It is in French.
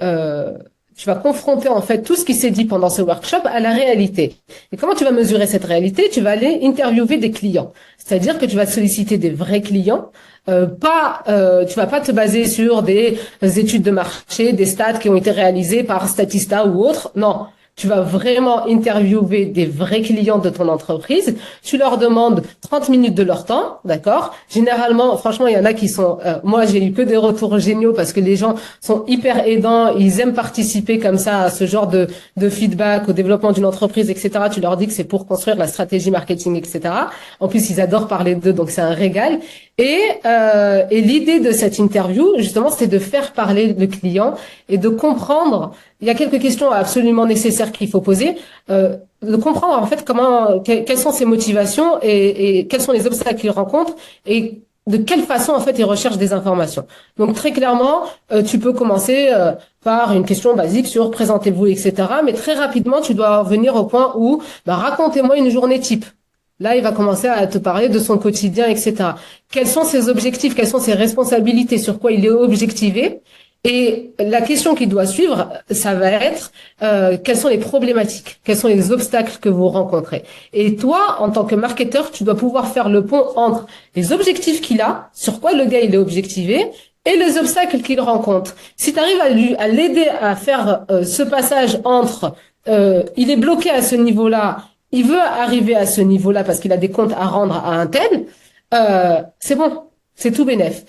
euh, tu vas confronter en fait tout ce qui s'est dit pendant ce workshop à la réalité. Et comment tu vas mesurer cette réalité? Tu vas aller interviewer des clients. C'est-à-dire que tu vas solliciter des vrais clients. Tu vas pas te baser sur des études de marché, des stats qui ont été réalisées par Statista ou autre. Non. Tu vas vraiment interviewer des vrais clients de ton entreprise. Tu leur demandes 30 minutes de leur temps, d'accord? Généralement, franchement, il y en a qui sont... moi, j'ai eu que des retours géniaux parce que les gens sont hyper aidants. Ils aiment participer comme ça à ce genre de feedback, au développement d'une entreprise, etc. Tu leur dis que c'est pour construire la stratégie marketing, etc. En plus, ils adorent parler d'eux, donc c'est un régal. Et l'idée de cette interview, justement, c'est de faire parler le client et de comprendre. Il y a quelques questions absolument nécessaires qu'il faut poser. De comprendre en fait quelles sont ses motivations et quels sont les obstacles qu'il rencontre et de quelle façon en fait il recherche des informations. Donc très clairement, tu peux commencer par une question basique sur présentez-vous, etc. Mais très rapidement, tu dois venir au point où racontez-moi une journée type. Là, il va commencer à te parler de son quotidien, etc. Quels sont ses objectifs, quelles sont ses responsabilités, sur quoi il est objectivé. Et la question qui doit suivre, ça va être quelles sont les problématiques, quels sont les obstacles que vous rencontrez. Et toi, en tant que marketeur, tu dois pouvoir faire le pont entre les objectifs qu'il a, sur quoi le gars il est objectivé, et les obstacles qu'il rencontre. Si tu arrives à l'aider à faire ce passage entre il est bloqué à ce niveau-là, il veut arriver à ce niveau-là parce qu'il a des comptes à rendre à un tel, c'est bon, c'est tout bénef.